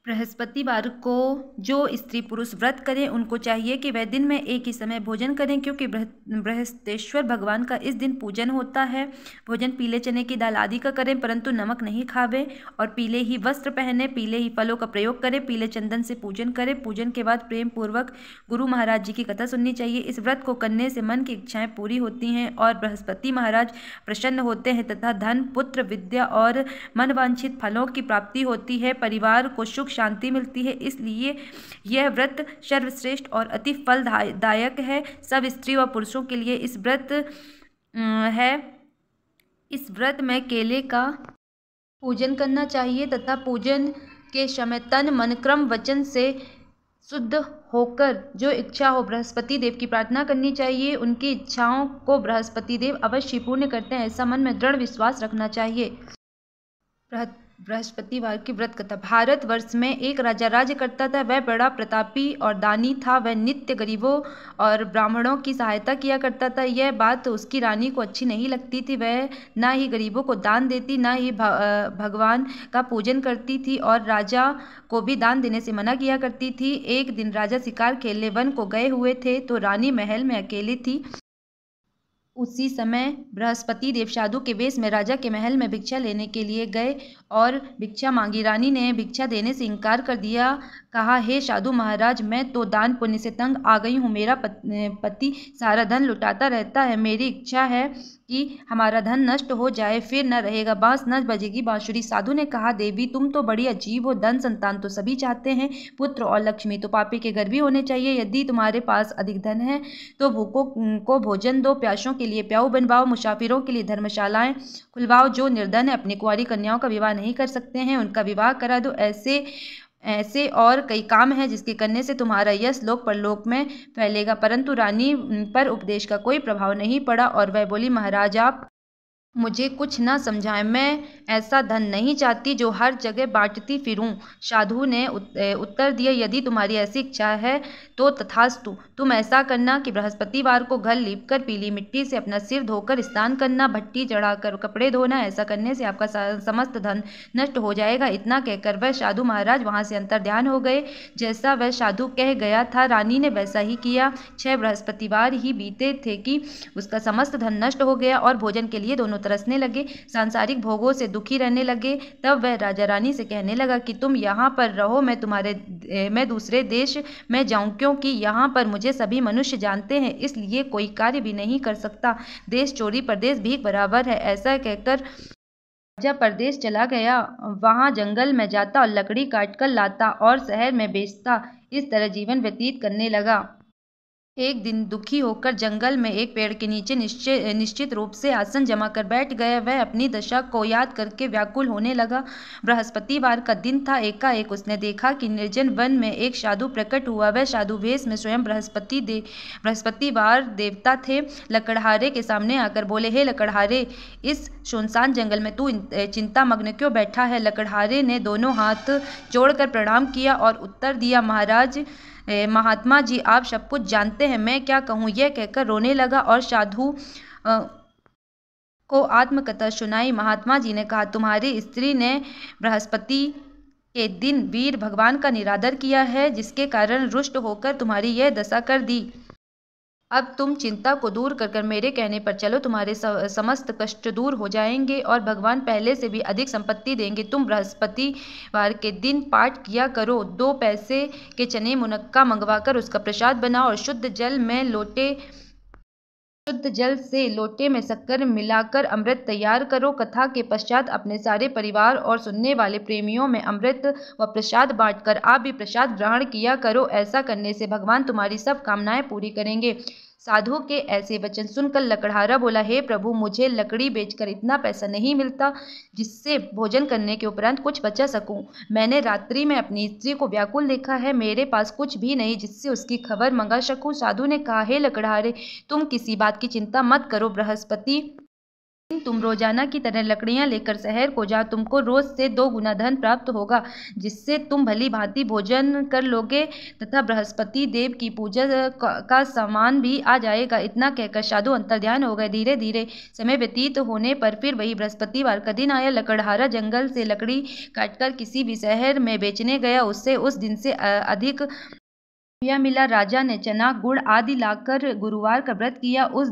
बृहस्पतिवार को जो स्त्री पुरुष व्रत करें उनको चाहिए कि वह दिन में एक ही समय भोजन करें, क्योंकि बृहस्पतेश्वर भगवान का इस दिन पूजन होता है। भोजन पीले चने की दाल आदि का करें, परंतु नमक नहीं खावें, और पीले ही वस्त्र पहने, पीले ही फलों का प्रयोग करें, पीले चंदन से पूजन करें। पूजन के बाद प्रेम पूर्वक गुरु महाराज जी की कथा सुननी चाहिए। इस व्रत को करने से मन की इच्छाएं पूरी होती हैं और बृहस्पति महाराज प्रसन्न होते हैं तथा धन, पुत्र, विद्या और मनवांछित फलों की प्राप्ति होती है। परिवार को सुख शांति मिलती है। इसलिए यह व्रत सर्वश्रेष्ठ और अति फलदायक है। सब स्त्री व पुरुषों के लिए इस व्रत में केले का पूजन करना चाहिए तथा पूजन के समय तन, मन, क्रम, वचन से शुद्ध होकर जो इच्छा हो बृहस्पति देव की प्रार्थना करनी चाहिए। उनकी इच्छाओं को बृहस्पति देव अवश्य पूर्ण करते हैं, ऐसा मन में दृढ़ विश्वास रखना चाहिए। बृहस्पतिवार की व्रत कथा। भारतवर्ष में एक राजा राज्य करता था। वह बड़ा प्रतापी और दानी था। वह नित्य गरीबों और ब्राह्मणों की सहायता किया करता था। यह बात उसकी रानी को अच्छी नहीं लगती थी। वह न ही गरीबों को दान देती, न ही भगवान का पूजन करती थी, और राजा को भी दान देने से मना किया करती थी। एक दिन राजा शिकार खेलने वन को गए हुए थे तो रानी महल में अकेली थी। उसी समय बृहस्पति देव साधु के वेश में राजा के महल में भिक्षा लेने के लिए गए और भिक्षा मांगी। रानी ने भिक्षा देने से इनकार कर दिया। कहा, हे साधु महाराज, मैं तो दान पुण्य से तंग आ गई हूँ। मेरा पति सारा धन लुटाता रहता है। मेरी इच्छा है कि हमारा धन नष्ट हो जाए, फिर न रहेगा बांस, न बजेगी बांसुरी। साधु ने कहा, देवी तुम तो बड़ी अजीब हो। धन संतान तो सभी चाहते हैं, पुत्र और लक्ष्मी तो पापी के घर भी होने चाहिए। यदि तुम्हारे पास अधिक धन है तो भूखों को भोजन दो, प्यासों के लिए प्याऊ बनवाओ, मुसाफिरों के लिए धर्मशालाएं खुलवाओ। जो निर्धन है, अपनी कुंवारी कन्याओं का विवाह नहीं कर सकते हैं, उनका विवाह करा दो। ऐसे और कई काम हैं जिसके करने से तुम्हारा यश लोक परलोक में फैलेगा। परंतु रानी पर उपदेश का कोई प्रभाव नहीं पड़ा और वह बोली, महाराज आप मुझे कुछ न समझाएं। मैं ऐसा धन नहीं चाहती जो हर जगह बांटती फिरूं। साधु ने उत्तर दिया, यदि तुम्हारी ऐसी इच्छा है तो तथास्तु। तुम ऐसा करना कि बृहस्पतिवार को घर लीपकर पीली मिट्टी से अपना सिर धोकर स्नान करना, भट्टी चढ़ाकर कपड़े धोना। ऐसा करने से आपका समस्त धन नष्ट हो जाएगा। इतना कहकर वह साधु महाराज वहां से अंतर्ध्यान हो गए। जैसा वह साधु कह गया था, रानी ने वैसा ही किया। 6 बृहस्पतिवार ही बीते थे कि उसका समस्त धन नष्ट हो गया और भोजन के लिए दोनों तरसने लगे, सांसारिक भोगों से दुखी रहने लगे। तब वह राजा रानी से कहने लगा कि तुम यहाँ पर रहो, मैं दूसरे देश में जाऊं, क्योंकि यहाँ पर मुझे सभी मनुष्य जानते हैं, इसलिए कोई कार्य भी नहीं कर सकता। देश चोरी परदेश भीख बराबर है। ऐसा कहकर राजा परदेश चला गया। वहां जंगल में जाता और लकड़ी काट कर लाता और शहर में बेचता। इस तरह जीवन व्यतीत करने लगा। एक दिन दुखी होकर जंगल में एक पेड़ के नीचे निश्चित रूप से आसन जमा कर बैठ गया। वह अपनी दशा को याद करके व्याकुल होने लगा। बृहस्पतिवार का दिन था। एकाएक उसने देखा कि निर्जन वन में एक साधु प्रकट हुआ। वह साधु वेश में स्वयं बृहस्पतिवार देवता थे। लकड़हारे के सामने आकर बोले, हे लकड़हारे, इस सुनसान जंगल में तू चिंता मग्न क्यों बैठा है? लकड़हारे ने दोनों हाथ जोड़कर प्रणाम किया और उत्तर दिया, महाराज, महात्मा जी आप सब कुछ जानते हैं, मैं क्या कहूँ? यह कहकर रोने लगा और साधु को आत्मकथा सुनाई। महात्मा जी ने कहा, तुम्हारी स्त्री ने बृहस्पति के दिन वीर भगवान का निरादर किया है, जिसके कारण रुष्ट होकर तुम्हारी यह दशा कर दी। अब तुम चिंता को दूर कर मेरे कहने पर चलो, तुम्हारे समस्त कष्ट दूर हो जाएंगे और भगवान पहले से भी अधिक संपत्ति देंगे। तुम बृहस्पतिवार के दिन पाठ किया करो। 2 पैसे के चने मुनक्का मंगवाकर उसका प्रसाद बनाओ और शुद्ध जल से लोटे में शक्कर मिलाकर अमृत तैयार करो। कथा के पश्चात अपने सारे परिवार और सुनने वाले प्रेमियों में अमृत व प्रसाद बांटकर आप भी प्रसाद ग्रहण किया करो। ऐसा करने से भगवान तुम्हारी सब कामनाएं पूरी करेंगे। साधु के ऐसे वचन सुनकर लकड़हारा बोला, हे प्रभु, मुझे लकड़ी बेचकर इतना पैसा नहीं मिलता जिससे भोजन करने के उपरांत कुछ बचा सकूं। मैंने रात्रि में अपनी स्त्री को व्याकुल देखा है। मेरे पास कुछ भी नहीं जिससे उसकी खबर मंगा सकूं। साधु ने कहा, हे लकड़हारे, तुम किसी बात की चिंता मत करो। बृहस्पति तुम रोजाना की तरह लकड़ियां लेकर शहर को जाओ, तुमको रोज से 2 गुना धन प्राप्त होगा, जिससे तुम भली भांति भोजन कर लोगे तथा बृहस्पति देव की पूजा का सामान भी आ जाएगा। इतना कहकर साधु अंतर्ध्यान हो गए। धीरे धीरे समय व्यतीत होने पर फिर वही बृहस्पतिवार का दिन आया। लकड़हारा जंगल से लकड़ी काटकर किसी भी शहर में बेचने गया, उससे उस दिन से अधिक रुपया मिला। राजा ने चना गुड़ आदि लाकर गुरुवार का व्रत किया। उस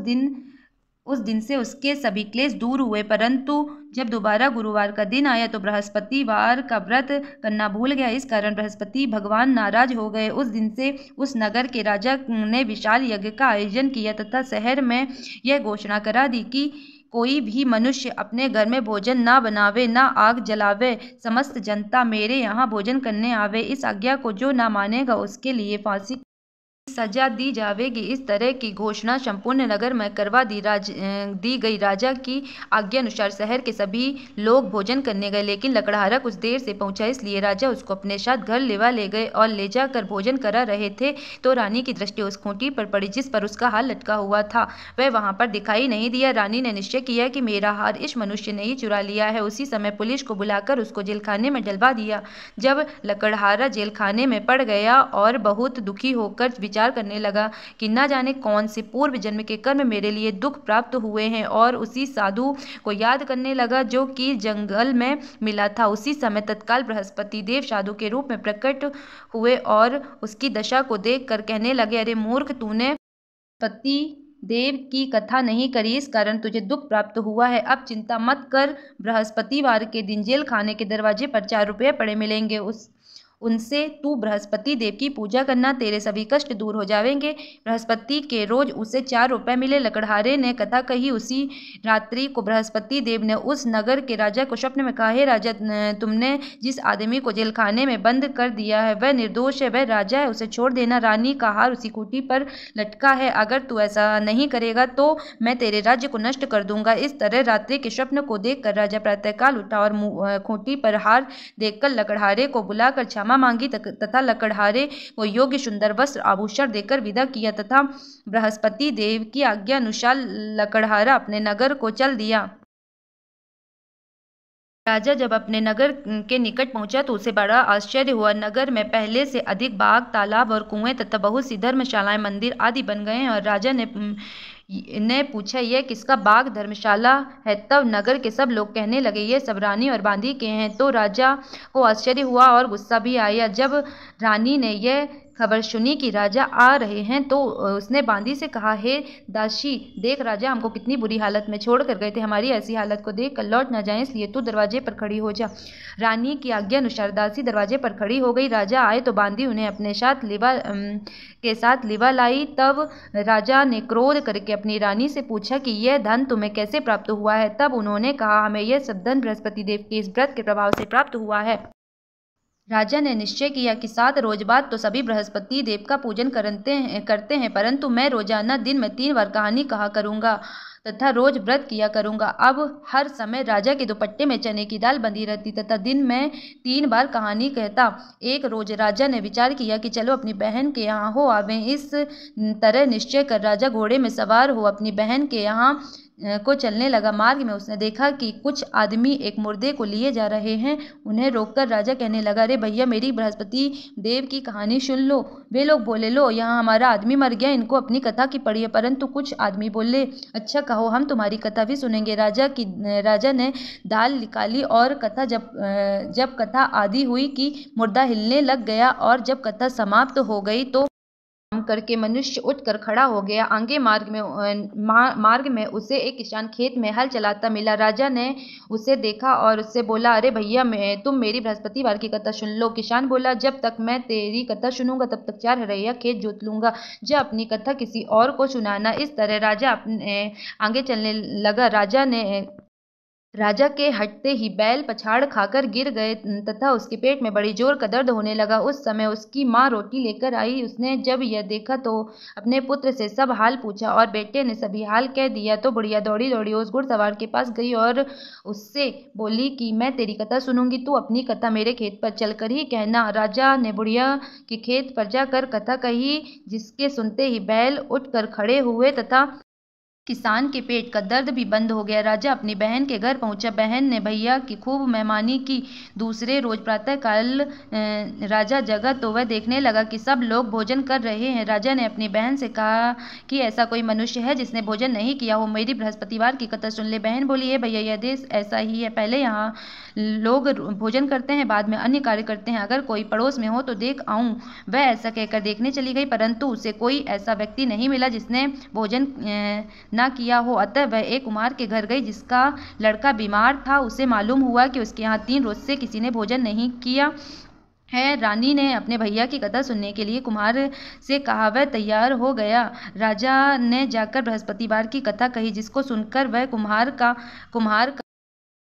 दिन से उसके सभी क्लेश दूर हुए। परंतु जब दोबारा गुरुवार का दिन आया तो बृहस्पतिवार का व्रत करना भूल गया। इस कारण बृहस्पति भगवान नाराज हो गए। उस दिन से उस नगर के राजा ने विशाल यज्ञ का आयोजन किया तथा शहर में यह घोषणा करा दी कि कोई भी मनुष्य अपने घर में भोजन ना बनावे, ना आग जलावे, समस्त जनता मेरे यहाँ भोजन करने आवे। इस आज्ञा को जो ना मानेगा उसके लिए फांसी सजा दी जाएगी। इस तरह की घोषणा संपूर्ण नगर में करवा दी गई। राजा की आज्ञा अनुसार शहर के सभी लोग भोजन करने गए, लेकिन लकड़हारा कुछ देर से पहुंचा, इसलिए राजा उसको अपने साथ घर ले गए और ले जाकर भोजन करा रहे थे तो रानी की दृष्टि उस खूंटी पर पड़ी जिस पर उसका हार लटका हुआ था। वह वहां पर दिखाई नहीं दिया। रानी ने निश्चय किया कि मेरा हार इस मनुष्य ने ही चुरा लिया है। उसी समय पुलिस को बुलाकर उसको जेलखाने में डलवा दिया। जब लकड़हारा जेलखाने में पड़ गया और बहुत दुखी होकर विचार करने लगा कि न जाने कौन से पूर्व जन्म के कर्म मेरे लिए दुख प्राप्त हुए हैं, और उसी साधु को याद करने लगा जो कि जंगल में मिला था। उसी समय तत्काल बृहस्पति देव साधु के रूप में प्रकट हुए और उसकी दशा को देखकर कहने लगे, अरे मूर्ख, तूने बृहस्पति देव की कथा नहीं करी, इस कारण तुझे दुख प्राप्त हुआ है। अब चिंता मत कर, बृहस्पतिवार के दिन जेल खाने के दरवाजे पर 4 रुपये पड़े मिलेंगे, उनसे तू बृहस्पति देव की पूजा करना, तेरे सभी कष्ट दूर हो जाएंगे। बृहस्पति के रोज उसे 4 रुपये मिले। लकड़हारे ने कथा कही। उसी रात्रि को बृहस्पति देव ने उस नगर के राजा को स्वप्न में कहा, हे राजा, तुमने जिस आदमी को जेलखाने में बंद कर दिया है वह निर्दोष है, वह राजा है, उसे छोड़ देना। रानी का हार उसी खूंटी पर लटका है, अगर तू ऐसा नहीं करेगा तो मैं तेरे राज्य को नष्ट कर दूंगा। इस तरह रात्रि के स्वप्न को देखकर राजा प्रातःकाल उठा और खूंटी पर हार देखकर लकड़हारे को बुलाकर क्षमा मांगी तथा लकड़हारे को योग्य सुंदर वस्त्र आभूषण देकर विदा किया तथा बृहस्पति देव की आज्ञा अनुसार लकड़हारा अपने नगर को चल दिया। राजा जब अपने नगर के निकट पहुंचा तो उसे बड़ा आश्चर्य हुआ। नगर में पहले से अधिक बाग, तालाब और कुएं तथा बहुत सी धर्मशालाएं, मंदिर आदि बन गए हैं। और राजा ने पूछा, यह किसका बाग धर्मशाला है? तब नगर के सब लोग कहने लगे, ये सब रानी और बांदी के हैं। तो राजा को आश्चर्य हुआ और गुस्सा भी आया। जब रानी ने यह खबर सुनी कि राजा आ रहे हैं तो उसने बांदी से कहा, हे दासी, देख राजा हमको कितनी बुरी हालत में छोड़ कर गए थे, हमारी ऐसी हालत को देख कर लौट न जाए, इसलिए तू दरवाजे पर खड़ी हो जा। रानी की आज्ञा अनुसार दासी दरवाजे पर खड़ी हो गई। राजा आए तो बांदी उन्हें अपने साथ लिवा लाई। तब राजा ने क्रोध करके अपनी रानी से पूछा कि यह धन तुम्हें कैसे प्राप्त हुआ है? तब उन्होंने कहा, हमें यह सब धन बृहस्पति देव के इस व्रत के प्रभाव से प्राप्त हुआ है। राजा ने निश्चय किया कि 7 रोज बाद तो सभी बृहस्पति देव का पूजन करते हैं, परंतु मैं रोजाना दिन में 3 बार कहानी कहा करूंगा तथा रोज व्रत किया करूंगा। अब हर समय राजा के दुपट्टे में चने की दाल बंधी रहती तथा दिन में 3 बार कहानी कहता। एक रोज राजा ने विचार किया कि चलो अपनी बहन के यहाँ हो आवे। इस तरह निश्चय कर राजा घोड़े में सवार हो अपनी बहन के यहाँ को चलने लगा। मार्ग में उसने देखा कि कुछ आदमी एक मुर्दे को लिए जा रहे हैं। उन्हें रोककर राजा कहने लगा, अरे भैया, मेरी बृहस्पति देव की कहानी सुन लो। वे लोग बोले, लो, यहाँ हमारा आदमी मर गया, इनको अपनी कथा की पड़ी है। परंतु कुछ आदमी बोले, अच्छा कहो, हम तुम्हारी कथा भी सुनेंगे। राजा ने दाल निकाली और जब कथा आदि हुई कि मुर्दा हिलने लग गया और जब कथा समाप्त हो गई तो करके मनुष्य उठकर खड़ा हो गया। आगे मार्ग में उसे एक किसान खेत में हल चलाता मिला। राजा ने उसे देखा और उससे बोला, अरे भैया, तुम मेरी बृहस्पतिवार की कथा सुन लो। किसान बोला, जब तक मैं तेरी कथा सुनूंगा तब तक 4 हरैया खेत जोत लूंगा, जब अपनी कथा किसी और को सुनाना। इस तरह राजा अपने आगे चलने लगा। राजा के हटते ही बैल पछाड़ खाकर गिर गए तथा उसके पेट में बड़ी जोर का दर्द होने लगा। उस समय उसकी माँ रोटी लेकर आई। उसने जब यह देखा तो अपने पुत्र से सब हाल पूछा और बेटे ने सभी हाल कह दिया। तो बुढ़िया दौड़ी दौड़ी उस घुड़सवार के पास गई और उससे बोली कि मैं तेरी कथा सुनूंगी, तू अपनी कथा मेरे खेत पर चलकर ही कहना। राजा ने बुढ़िया के खेत पर जाकर कथा कही, जिसके सुनते ही बैल उठकर खड़े हुए तथा किसान के पेट का दर्द भी बंद हो गया। राजा अपनी बहन के घर पहुंचा। बहन ने भैया की खूब मेहमानी की। दूसरे रोज प्रातः काल राजा जगा तो वह देखने लगा कि सब लोग भोजन कर रहे हैं। राजा ने अपनी बहन से कहा कि ऐसा कोई मनुष्य है जिसने भोजन नहीं किया हो, मेरी बृहस्पतिवार की कथा सुन ले। बहन बोली, है भैया, यह देश ऐसा ही है, पहले यहाँ लोग भोजन करते हैं, बाद में अन्य कार्य करते हैं। अगर कोई पड़ोस में हो तो देख आऊं। वह ऐसा कहकर देखने चली गई, परंतु उसे कोई ऐसा व्यक्ति नहीं मिला जिसने भोजन ना किया हो। अतः वह एक कुम्हार के घर गई जिसका लड़का बीमार था। उसे मालूम हुआ कि उसके यहाँ 3 रोज से किसी ने भोजन नहीं किया है। रानी ने अपने भैया की कथा सुनने के लिए कुम्हार से कहा। वह तैयार हो गया। राजा ने जाकर बृहस्पतिवार की कथा कही, जिसको सुनकर वह कुम्हार का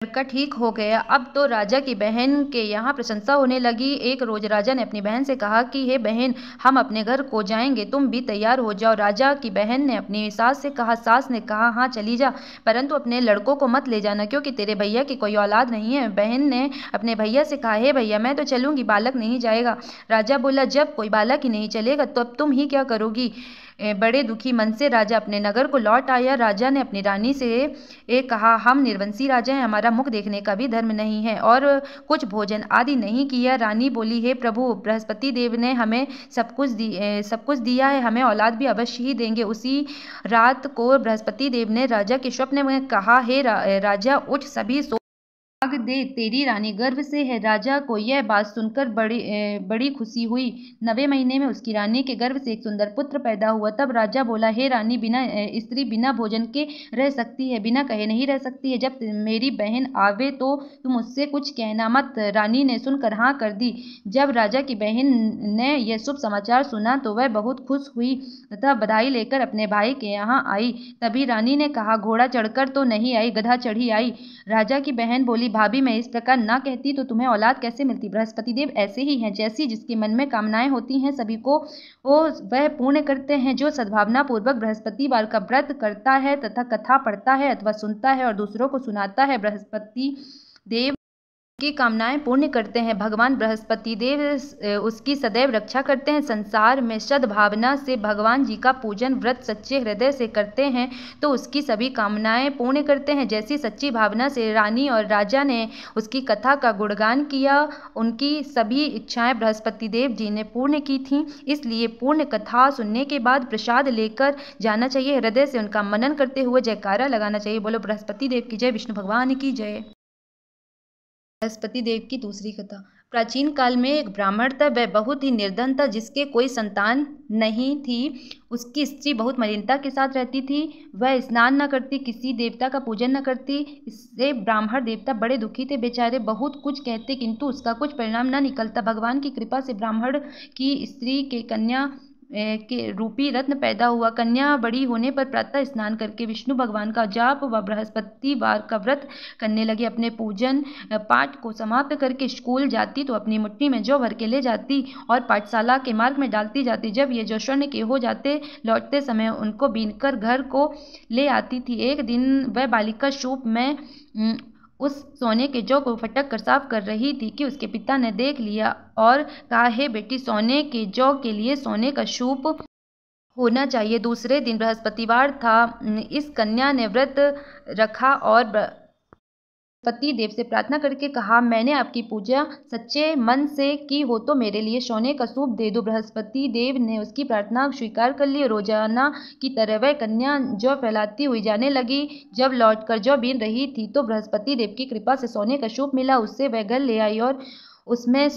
लड़का ठीक हो गया। अब तो राजा की बहन के यहाँ प्रशंसा होने लगी। एक रोज राजा ने अपनी बहन से कहा कि हे बहन, हम अपने घर को जाएंगे, तुम भी तैयार हो जाओ। राजा की बहन ने अपनी सास से कहा। सास ने कहा, हाँ चली जा, परंतु अपने लड़कों को मत ले जाना, क्योंकि तेरे भैया की कोई औलाद नहीं है। बहन ने अपने भैया से कहा, हे भैया, मैं तो चलूंगी, बालक नहीं जाएगा। राजा बोला, जब कोई बालक ही नहीं चलेगा तो अब तुम ही क्या करोगी। बड़े दुखी मन से राजा अपने नगर को लौट आया। राजा ने अपनी रानी से कहा, हम निर्वंशी राजा हैं, हमारा मुख देखने का भी धर्म नहीं है और कुछ भोजन आदि नहीं किया। रानी बोली, हे प्रभु, बृहस्पति देव ने हमें सब कुछ दिया है, हमें औलाद भी अवश्य ही देंगे। उसी रात को बृहस्पति देव ने राजा के स्वप्न में कहा, हे राजा, उठ, सभी भाग दे, तेरी रानी गर्भ से है। राजा को यह बात सुनकर बड़ी खुशी हुई। 9वें महीने में उसकी रानी के गर्भ से एक सुंदर पुत्र पैदा हुआ। तब राजा बोला, हे रानी, स्त्री बिना भोजन के रह सकती है, बिना कहे नहीं रह सकती है। जब मेरी बहन आवे तो तुम उससे कुछ कहना मत। रानी ने सुनकर हाँ कर दी। जब राजा की बहन ने यह शुभ समाचार सुना तो वह बहुत खुश हुई तथा बधाई लेकर अपने भाई के यहाँ आई। तभी रानी ने कहा, घोड़ा चढ़कर तो नहीं आई, गधा चढ़ी आई। राजा की बहन बोली, भाभी, मैं इस प्रकार ना कहती तो तुम्हें औलाद कैसे मिलती। बृहस्पति देव ऐसे ही हैं, जैसी जिसके मन में कामनाएं होती हैं सभी को वह पूर्ण करते हैं। जो सद्भावना पूर्वक बृहस्पतिवार का व्रत करता है तथा कथा पढ़ता है अथवा सुनता है और दूसरों को सुनाता है, बृहस्पति देव की कामनाएं पूर्ण करते हैं। भगवान बृहस्पति देव उसकी सदैव रक्षा करते हैं। संसार में सद्भावना से भगवान जी का पूजन व्रत सच्चे हृदय से करते हैं तो उसकी सभी कामनाएं पूर्ण करते हैं। जैसी सच्ची भावना से रानी और राजा ने उसकी कथा का गुणगान किया, उनकी सभी इच्छाएं बृहस्पति देव जी ने पूर्ण की थीं। इसलिए पूर्ण कथा सुनने के बाद प्रसाद लेकर जाना चाहिए। हृदय से उनका मनन करते हुए जयकारा लगाना चाहिए। बोलो बृहस्पति देव की जय, विष्णु भगवान की जय। बृहस्पति देव की दूसरी कथा। प्राचीन काल में एक ब्राह्मण था। वह बहुत ही निर्धन था, जिसके कोई संतान नहीं थी। उसकी स्त्री बहुत मलिनता के साथ रहती थी। वह स्नान न करती, किसी देवता का पूजन न करती। इससे ब्राह्मण देवता बड़े दुखी थे। बेचारे बहुत कुछ कहते किंतु उसका कुछ परिणाम न निकलता। भगवान की कृपा से ब्राह्मण की स्त्री के कन्या के रूपी रत्न पैदा हुआ। कन्या बड़ी होने पर प्रातः स्नान करके विष्णु भगवान का जाप व बृहस्पतिवार का व्रत करने लगी। अपने पूजन पाठ को समाप्त करके स्कूल जाती तो अपनी मुट्ठी में जौ भर के ले जाती और पाठशाला के मार्ग में डालती जाती। जब ये जौ स्वर्ण के हो जाते, लौटते समय उनको बीनकर घर को ले आती थी। एक दिन वह बालिका सूप में उस सोने के जौ को फटक कर साफ कर रही थी कि उसके पिता ने देख लिया और कहा, हे बेटी, सोने के जौ के लिए सोने का सूप होना चाहिए। दूसरे दिन बृहस्पतिवार था। इस कन्या ने व्रत रखा और बृहस्पति देव से प्रार्थना करके कहा, मैंने आपकी पूजा सच्चे मन से की हो तो मेरे लिए सोने का सूप दे दो। बृहस्पति देव ने उसकी प्रार्थना स्वीकार कर ली। रोजाना की तरह वह कन्या जौ फैलाती हुई जाने लगी। जब लौटकर जौ बीन रही थी तो बृहस्पति देव की कृपा से सोने का सूप मिला। उससे वह घर ले आई और उसमें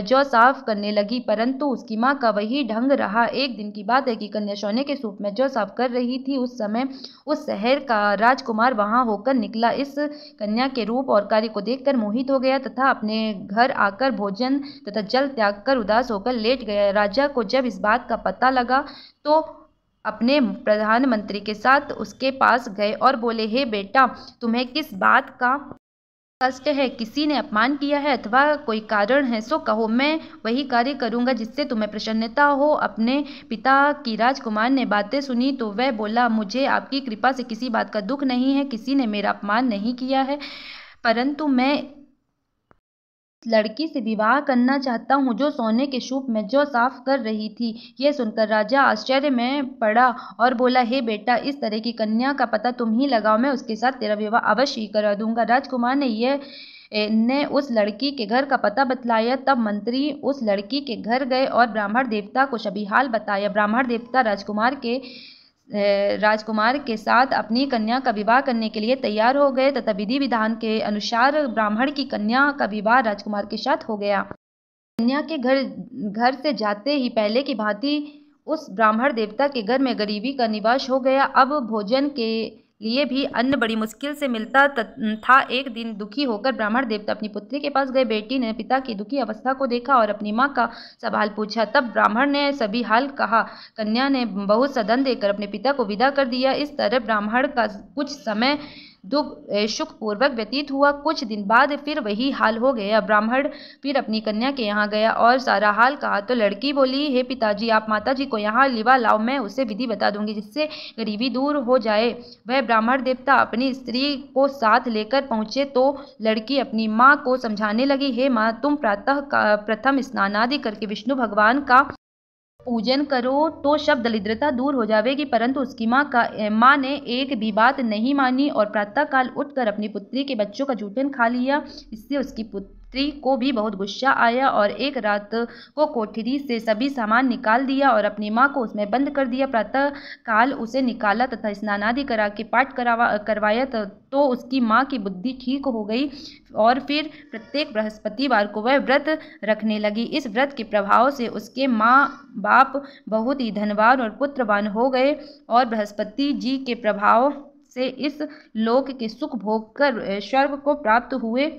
जौ साफ करने लगी, परंतु उसकी माँ का वही ढंग रहा। एक दिन की बात है कि कन्या सोने के सूप में जौ साफ कर रही थी। उस समय उस शहर का राजकुमार वहां होकर निकला। इस कन्या के रूप और कार्य को देखकर मोहित हो गया तथा अपने घर आकर भोजन तथा जल त्याग कर उदास होकर लेट गया। राजा को जब इस बात का पता लगा तो अपने प्रधानमंत्री के साथ उसके पास गए और बोले, हे बेटा, तुम्हें किस बात का कष्ट है? किसी ने अपमान किया है अथवा कोई कारण है सो कहो, मैं वही कार्य करूंगा जिससे तुम्हें प्रसन्नता हो। अपने पिता की राजकुमार ने बातें सुनी तो वह बोला, मुझे आपकी कृपा से किसी बात का दुख नहीं है। किसी ने मेरा अपमान नहीं किया है, परंतु मैं लड़की से विवाह करना चाहता हूँ जो सोने के सूप में जौ साफ कर रही थी। यह सुनकर राजा आश्चर्य में पड़ा और बोला, हे बेटा, इस तरह की कन्या का पता तुम ही लगाओ, मैं उसके साथ तेरा विवाह अवश्य ही करा दूंगा। राजकुमार ने उस लड़की के घर का पता बतलाया। तब मंत्री उस लड़की के घर गए और ब्राह्मण देवता को सभी हाल बताया। ब्राह्मण देवता राजकुमार के साथ अपनी कन्या का विवाह करने के लिए तैयार हो गए तथा विधि विधान के अनुसार ब्राह्मण की कन्या का विवाह राजकुमार के साथ हो गया। कन्या के घर से जाते ही पहले की भांति उस ब्राह्मण देवता के घर में गरीबी का निवास हो गया। अब भोजन के लिए भी अन्न बड़ी मुश्किल से मिलता था। एक दिन दुखी होकर ब्राह्मण देवता अपनी पुत्री के पास गए। बेटी ने पिता की दुखी अवस्था को देखा और अपनी माँ का सब हाल पूछा। तब ब्राह्मण ने सभी हाल कहा। कन्या ने बहुत सदन देकर अपने पिता को विदा कर दिया। इस तरह ब्राह्मण का कुछ समय सुखपूर्वक व्यतीत हुआ। कुछ दिन बाद फिर वही हाल हो गया। ब्राह्मण फिर अपनी कन्या के यहाँ गया और सारा हाल कहा तो लड़की बोली, हे पिताजी, आप माताजी को यहाँ लिवा लाओ, मैं उसे विधि बता दूंगी जिससे गरीबी दूर हो जाए। वह ब्राह्मण देवता अपनी स्त्री को साथ लेकर पहुँचे तो लड़की अपनी माँ को समझाने लगी, हे माँ, तुम प्रथम स्नान आदि करके विष्णु भगवान का पूजन करो तो सब दरिद्रता दूर हो जाएगी। परंतु उसकी माँ ने एक भी बात नहीं मानी और प्रातःकाल उठकर अपनी पुत्री के बच्चों का जूठन खा लिया। इससे उसकी पुत्री को भी बहुत गुस्सा आया और एक रात को कोठरी से सभी सामान निकाल दिया और अपनी माँ को उसमें बंद कर दिया। प्रातःकाल उसे निकाला तथा स्नान आदि करा के पाठ करवाया तो उसकी माँ की बुद्धि ठीक हो गई और फिर प्रत्येक बृहस्पतिवार को वह व्रत रखने लगी। इस व्रत के प्रभाव से उसके माँ बाप बहुत ही धनवान और पुत्रवान हो गए और बृहस्पति जी के प्रभाव से इस लोक के सुख भोग कर स्वर्ग को प्राप्त हुए।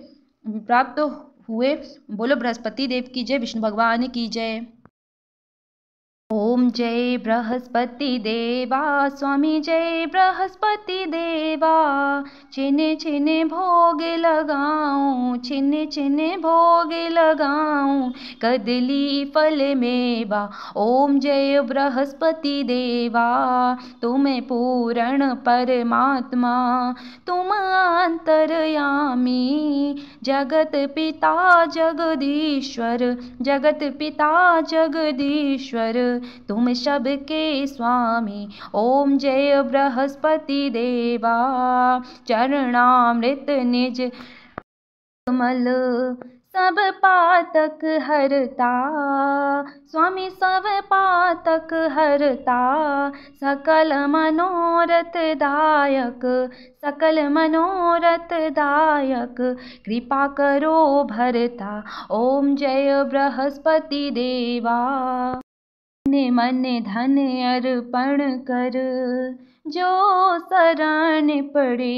बोलो बृहस्पति देव की जय, विष्णु भगवान की जय। ओम जय बृहस्पति देवा, स्वामी जय बृहस्पति देवा। छिने छिने भोग लगाऊं, छिने छिने भोग लगाऊं, कदली फल मेवा। ओम जय बृहस्पति देवा, तुम पूर्ण परमात्मा, तुम अंतर्यामी, जगत पिता जगदीश्वर, जगत पिता जगदीश्वर, तुम सबके स्वामी। ओम जय बृहस्पति देवा, चरणामृत निज कमल, सब पातक हरता, स्वामी सब पातक हरता, सकल मनोरथ दायक, सकल मनोरथ दायक, कृपा करो भरता। ओम जय बृहस्पति देवा, मन धन अर्पण कर, जो शरण पड़े,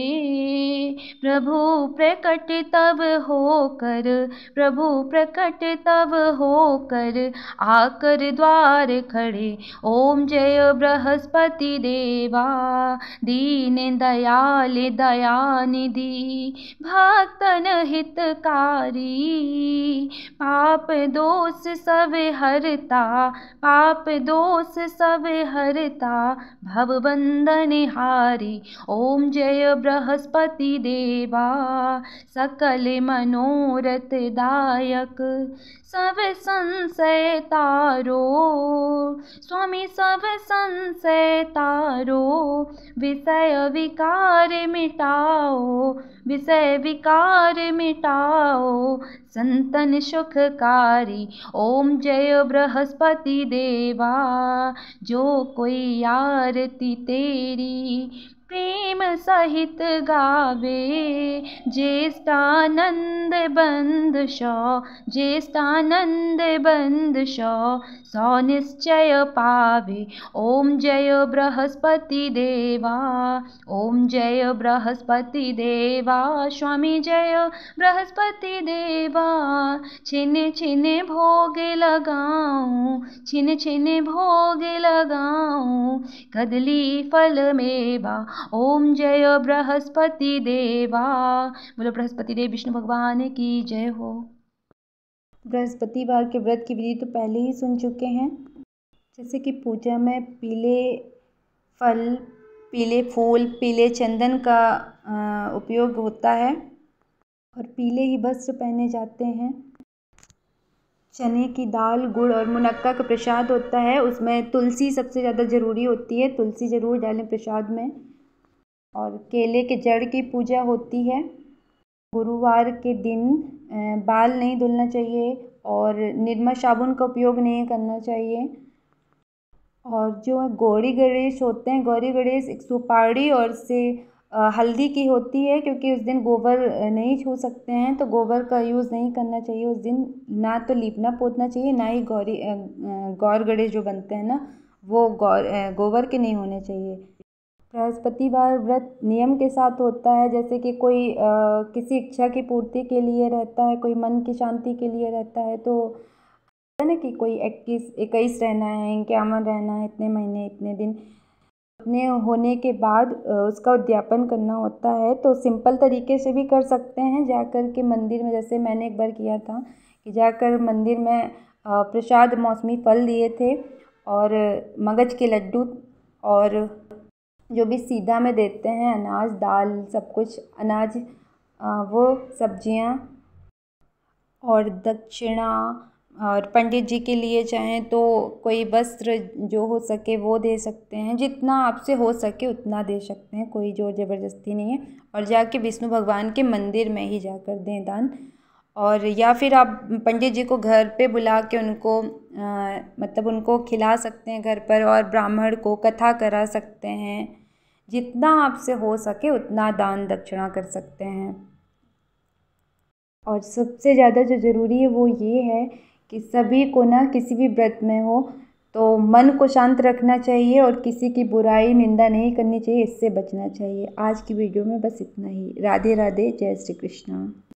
प्रभु प्रकट तब होकर, प्रभु प्रकट तब होकर, आकर द्वार खड़े। ओम जय बृहस्पति देवा, दीन दयाल दयानिधि, भक्तन हितकारी, पाप दोष सब हरता, पाप दोष सब हरता, भवबंधन हारी। ओम जय बृहस्पति देवा, सकल मनोरथ दायक, सब संशय तारो, स्वामी सब संशय तारो, विषय विकार मिटाओ, विषय विकार मिटाओ, संतन सुखकारी। ओम जय बृहस्पति देवा, जो कोई आरती तेरी प्रेम सहित गावे, ज्येष्ठानंद बंद सौ, ज्येष्ठानंद बंद सौ निश्चय पावे। ओम जय बृहस्पति देवा, ओम जय बृहस्पति देवा, स्वामी जय बृहस्पति देवा। छिने छिने भोग लगाऊं, छिने छिने भोग लगाऊं, कदली फल मेवा। ओम जय बृहस्पति देवा। बोलो बृहस्पति देव विष्णु भगवान की जय हो। बृहस्पतिवार के व्रत की विधि तो पहले ही सुन चुके हैं, जैसे कि पूजा में पीले फल, पीले फूल, पीले चंदन का उपयोग होता है और पीले ही वस्त्र पहने जाते हैं। चने की दाल, गुड़ और मुनक्का का प्रसाद होता है। उसमें तुलसी सबसे ज़्यादा ज़रूरी होती है, तुलसी ज़रूर डालें प्रसाद में। और केले के जड़ की पूजा होती है। गुरुवार के दिन बाल नहीं धुलना चाहिए और निरमा साबुन का उपयोग नहीं करना चाहिए। और जो गौरी गणेश होते हैं, गौरी गणेश एक सुपारी और से हल्दी की होती है, क्योंकि उस दिन गोबर नहीं छू सकते हैं, तो गोबर का यूज़ नहीं करना चाहिए उस दिन। ना तो लीपना पोतना चाहिए, ना ही गौर गणेश जो बनते हैं ना, वो गोबर के नहीं होने चाहिए। बृहस्पतिवार व्रत नियम के साथ होता है, जैसे कि कोई किसी इच्छा की पूर्ति के लिए रहता है, कोई मन की शांति के लिए रहता है, तो है ना कि कोई 21 रहना है, 51 रहना है, इतने महीने इतने दिन अपने होने के बाद उसका उद्यापन करना होता है। तो सिंपल तरीके से भी कर सकते हैं, जाकर के मंदिर में, जैसे मैंने एक बार किया था कि जाकर मंदिर में प्रसाद मौसमी फल दिए थे और मगज के लड्डू और जो भी सीधा में देते हैं अनाज दाल सब कुछ अनाज, वो सब्जियां और दक्षिणा। और पंडित जी के लिए चाहें तो कोई वस्त्र जो हो सके वो दे सकते हैं, जितना आपसे हो सके उतना दे सकते हैं, कोई जोर ज़बरदस्ती नहीं है। और जाके विष्णु भगवान के मंदिर में ही जाकर दें दान। और या फिर आप पंडित जी को घर पे बुला के उनको मतलब उनको खिला सकते हैं घर पर, और ब्राह्मण को कथा करा सकते हैं। जितना आपसे हो सके उतना दान दक्षिणा कर सकते हैं। और सबसे ज़्यादा जो ज़रूरी है वो ये है कि सभी को ना किसी भी व्रत में हो तो मन को शांत रखना चाहिए और किसी की बुराई निंदा नहीं करनी चाहिए, इससे बचना चाहिए। आज की वीडियो में बस इतना ही। राधे राधे, जय श्री कृष्ण।